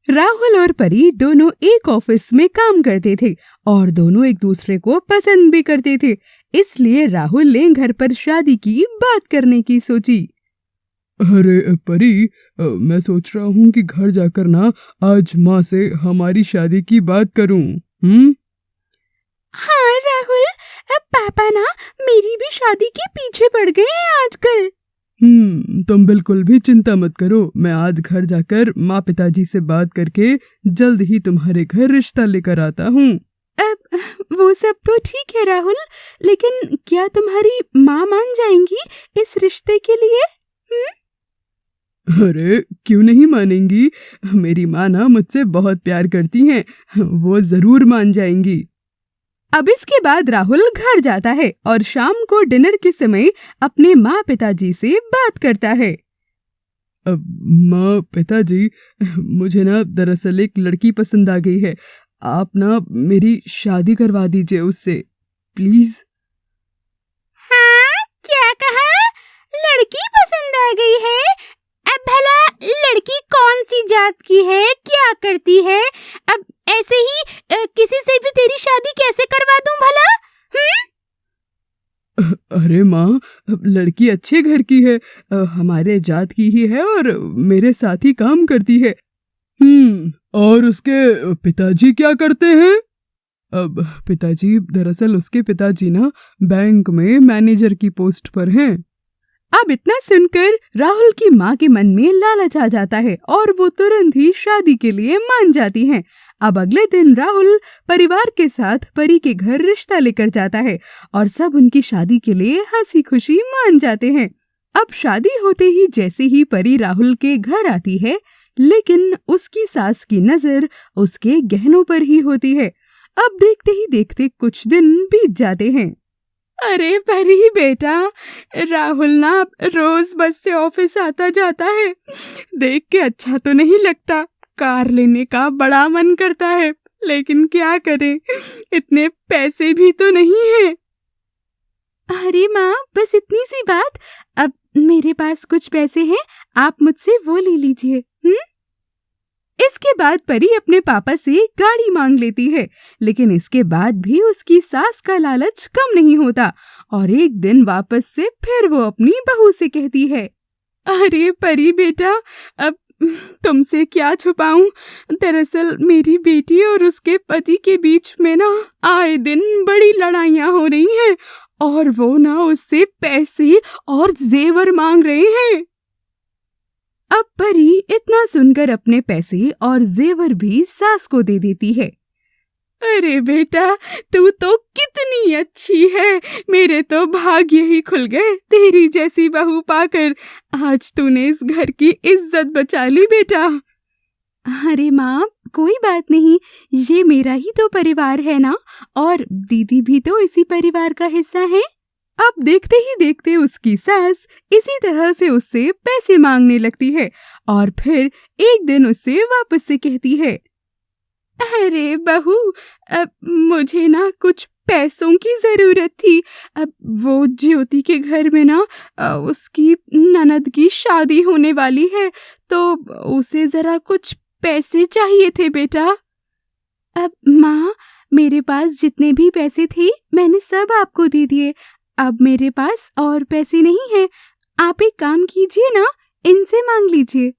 राहुल और परी दोनों एक ऑफिस में काम करते थे और दोनों एक दूसरे को पसंद भी करते थे। इसलिए राहुल ने घर पर शादी की बात करने की सोची। अरे परी, मैं सोच रहा हूँ कि घर जाकर ना आज माँ से हमारी शादी की बात करूँ। हाँ राहुल, अब पापा ना मेरी भी शादी के पीछे पड़ गए हैं आजकल। तुम बिल्कुल भी चिंता मत करो। मैं आज घर जाकर माँ पिताजी से बात करके जल्द ही तुम्हारे घर रिश्ता लेकर आता हूँ। अब वो सब तो ठीक है राहुल, लेकिन क्या तुम्हारी माँ मान जाएंगी इस रिश्ते के लिए? अरे क्यों नहीं मानेंगी? मेरी माँ ना मुझसे बहुत प्यार करती हैं, वो जरूर मान जाएंगी। अब इसके बाद राहुल घर जाता है और शाम को डिनर के समय अपने माँ पिताजी से बात करता है। अब माँ पिताजी, मुझे ना दरअसल एक लड़की पसंद आ गई है। आप ना मेरी शादी करवा दीजिए उससे, प्लीज। हाँ, क्या कहा? लड़की पसंद आ गई है? अब भला लड़की कौन सी जात की है, क्या करती है? अब ऐसे ही किसी से भी तेरी शादी कैसे करवा दूं भला? अरे माँ, लड़की अच्छे घर की है, हमारे जात की ही है और मेरे साथ ही काम करती है। और उसके पिताजी क्या करते हैं? अब पिताजी, दरअसल उसके पिताजी ना बैंक में मैनेजर की पोस्ट पर हैं। अब इतना सुनकर राहुल की माँ के मन में लालच आ जाता है और वो तुरंत ही शादी के लिए मान जाती हैं। अब अगले दिन राहुल परिवार के साथ परी के घर रिश्ता लेकर जाता है और सब उनकी शादी के लिए हंसी खुशी मान जाते हैं। अब शादी होते ही जैसे ही परी राहुल के घर आती है, लेकिन उसकी सास की नजर उसके गहनों पर ही होती है। अब देखते ही देखते कुछ दिन बीत जाते हैं। अरे परी बेटा, राहुल ना रोज बस से ऑफिस आता जाता है, देख के अच्छा तो नहीं लगता। कार लेने का बड़ा मन करता है, लेकिन क्या करें, इतने पैसे भी तो नहीं है। अरे माँ, बस इतनी सी बात, अब मेरे पास कुछ पैसे हैं, आप मुझसे वो ले लीजिए। इसके बाद परी अपने पापा से गाड़ी मांग लेती है, लेकिन इसके बाद भी उसकी सास का लालच कम नहीं होता और एक दिन वापस से फिर वो अपनी बहू से कहती है, अरे परी बेटा, अब तुमसे क्या छुपाऊं, दरअसल मेरी बेटी और उसके पति के बीच में ना आए दिन बड़ी लड़ाइयां हो रही हैं और वो ना उससे पैसे और जेवर मांग रहे हैं। अब परी इतना सुनकर अपने पैसे और जेवर भी सास को दे देती है। अरे बेटा, तू तो कितनी अच्छी है, मेरे तो भाग्य ही खुल गए तेरी जैसी बहू पाकर। आज तूने इस घर की इज्जत बचा ली बेटा। अरे माँ, कोई बात नहीं, ये मेरा ही तो परिवार है ना, और दीदी भी तो इसी परिवार का हिस्सा है। अब देखते ही देखते उसकी सास इसी तरह से उससे पैसे मांगने लगती है और फिर एक दिन उससे वापस से कहती है, अरे बहू, अब मुझे ना कुछ पैसों की जरूरत थी। अब वो ज्योति के घर में ना उसकी ननद की शादी होने वाली है, तो उसे जरा कुछ पैसे चाहिए थे बेटा। अब माँ, मेरे पास जितने भी पैसे थे मैंने सब आपको दे दिए, अब मेरे पास और पैसे नहीं हैं। आप एक काम कीजिए ना, इनसे मांग लीजिए।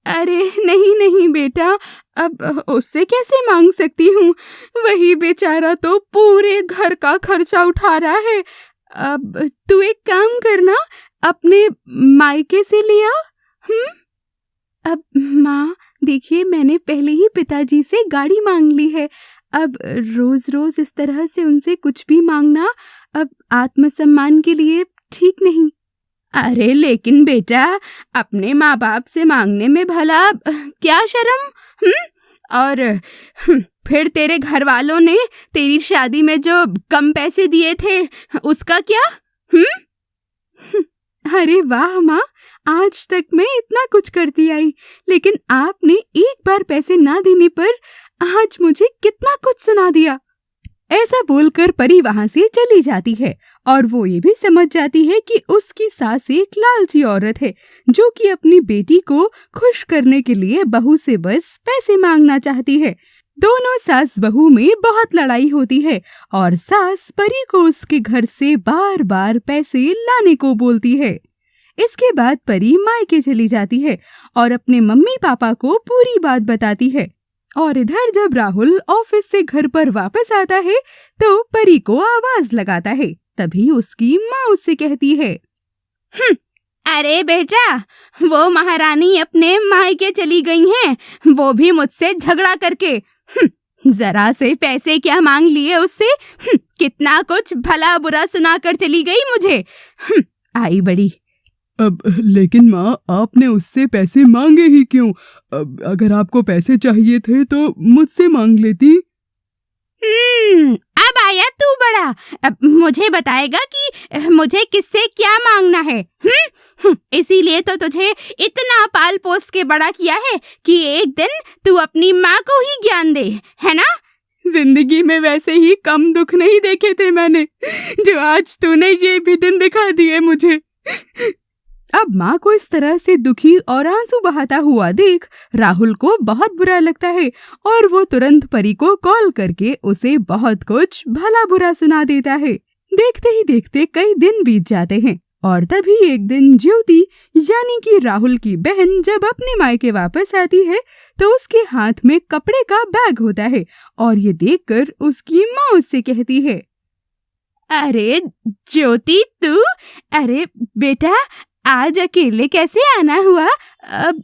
अरे नहीं नहीं बेटा, अब उससे कैसे मांग सकती हूँ, वही बेचारा तो पूरे घर का खर्चा उठा रहा है। अब तू एक काम करना, अपने मायके से ले आ। अब माँ देखिए, मैंने पहले ही पिताजी से गाड़ी मांग ली है, अब रोज रोज इस तरह से उनसे कुछ भी मांगना अब आत्मसम्मान के लिए ठीक नहीं। अरे लेकिन बेटा, अपने माँ बाप से मांगने में भला क्या शर्म? और फिर तेरे घर वालों ने तेरी शादी में जो कम पैसे दिए थे उसका क्या? अरे वाह माँ, आज तक मैं इतना कुछ करती आई, लेकिन आपने एक बार पैसे ना देने पर आज मुझे कितना कुछ सुना दिया। ऐसा बोलकर परी वहां से चली जाती है और वो ये भी समझ जाती है कि उसकी सास एक लालची औरत है जो कि अपनी बेटी को खुश करने के लिए बहू से बस पैसे मांगना चाहती है। दोनों सास बहू में बहुत लड़ाई होती है और सास परी को उसके घर से बार बार पैसे लाने को बोलती है। इसके बाद परी मायके चली जाती है और अपने मम्मी पापा को पूरी बात बताती है। और इधर जब राहुल ऑफिस से घर पर वापस आता है तो परी को आवाज लगाता है। तभी उसकी माँ उससे कहती है, अरे बेटा, वो महारानी अपने मायके चली गई हैं, वो भी मुझसे झगड़ा करके। जरा से पैसे क्या मांग लिए उससे, कितना कुछ भला बुरा सुनाकर चली गई मुझे। आई बड़ी। अब लेकिन माँ, आपने उससे पैसे मांगे ही क्यों? अगर आपको पैसे चाहिए थे तो मुझसे मांग लेती। अब आया तू बड़ा। अब मुझे बताएगा कि मुझे किससे क्या मांगना है। इसीलिए तो तुझे इतना पाल पोस के बड़ा किया है कि एक दिन तू अपनी माँ को ही ज्ञान दे, है ना? जिंदगी में वैसे ही कम दुख नहीं देखे थे मैंने, जो आज तूने ये भी दिन दिखा दिए मुझे। अब माँ को इस तरह से दुखी और आंसू बहाता हुआ देख राहुल को बहुत बुरा लगता है और वो तुरंत परी को कॉल करके उसे बहुत कुछ भला बुरा सुना देता है। देखते ही देखते कई दिन बीत जाते हैं और तभी एक दिन ज्योति यानी कि राहुल की बहन जब अपने मायके वापस आती है तो उसके हाथ में कपड़े का बैग होता है और ये देखकर उसकी माँ उससे कहती है, अरे ज्योति तू, अरे बेटा आज अकेले कैसे आना हुआ? अब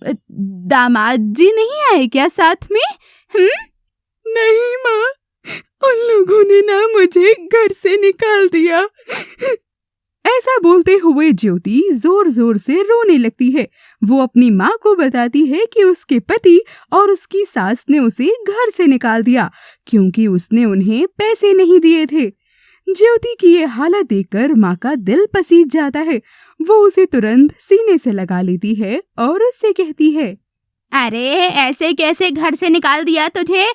दामाद जी नहीं आए क्या साथ में? नहीं माँ, उन लोगों ने ना मुझे घर से निकाल दिया। ऐसा बोलते हुए ज्योति जोर जोर से रोने लगती है। वो अपनी माँ को बताती है कि उसके पति और उसकी सास ने उसे घर से निकाल दिया क्योंकि उसने उन्हें पैसे नहीं दिए थे। ज्योति की ये हालत देखकर माँ का दिल पसीज जाता है। वो उसे तुरंत सीने से लगा लेती है और उससे कहती है, अरे ऐसे कैसे घर से निकाल दिया तुझे?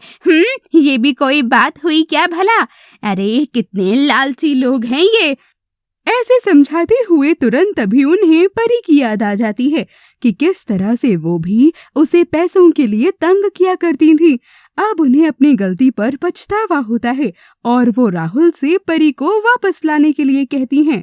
ये भी कोई बात हुई क्या भला? अरे कितने लालची लोग हैं ये। ऐसे समझाते हुए तुरंत अभी उन्हें परी की याद आ जाती है कि किस तरह से वो भी उसे पैसों के लिए तंग किया करती थी। अब उन्हें अपनी गलती पर पछतावा होता है और वो राहुल से परी को वापस लाने के लिए कहती हैं।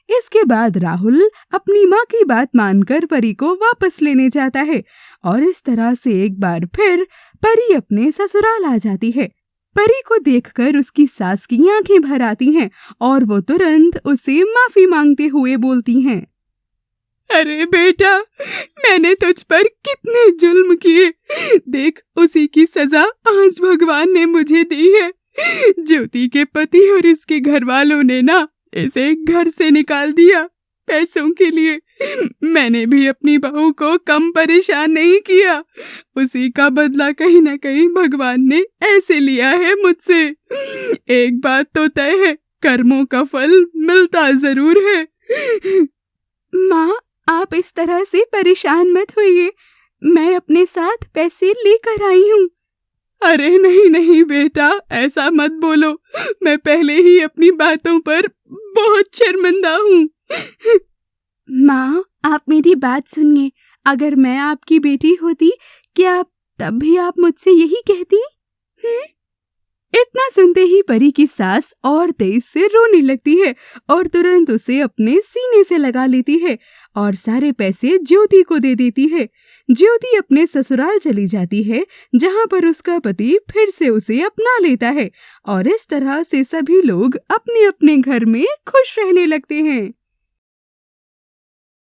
इसके बाद राहुल अपनी माँ की बात मानकर परी को वापस लेने जाता है और इस तरह से एक बार फिर परी अपने ससुराल आ जाती है। परी को देखकर उसकी सास की आंखें भर आती हैं और वो तुरंत उसे माफी मांगते हुए बोलती हैं, अरे बेटा, मैंने तुझ पर कितने जुल्म किए, देख उसी की सजा आज भगवान ने मुझे दी है। ज्योति के पति और इसके घर वालों ने ना इसे घर से निकाल दिया पैसों के लिए। मैंने भी अपनी बहू को कम परेशान नहीं किया, उसी का बदला कहीं ना कहीं भगवान ने ऐसे लिया है मुझसे। एक बात तो तय है, कर्मों का फल मिलता जरूर है। माँ, आप इस तरह से परेशान मत होइए, मैं अपने साथ पैसे लेकर आई हूँ। अरे नहीं नहीं बेटा, ऐसा मत बोलो, मैं पहले ही अपनी बातों पर बहुत शर्मिंदा हूँ। माँ, आप मेरी बात सुनिए, अगर मैं आपकी बेटी होती क्या तब भी आप मुझसे यही कहती? इतना सुनते ही परी की सास और तेज से रोने लगती है और तुरंत उसे अपने सीने से लगा लेती है और सारे पैसे ज्योति को दे देती है। ज्योति अपने ससुराल चली जाती है जहाँ पर उसका पति फिर से उसे अपना लेता है और इस तरह से सभी लोग अपने अपने घर में खुश रहने लगते हैं।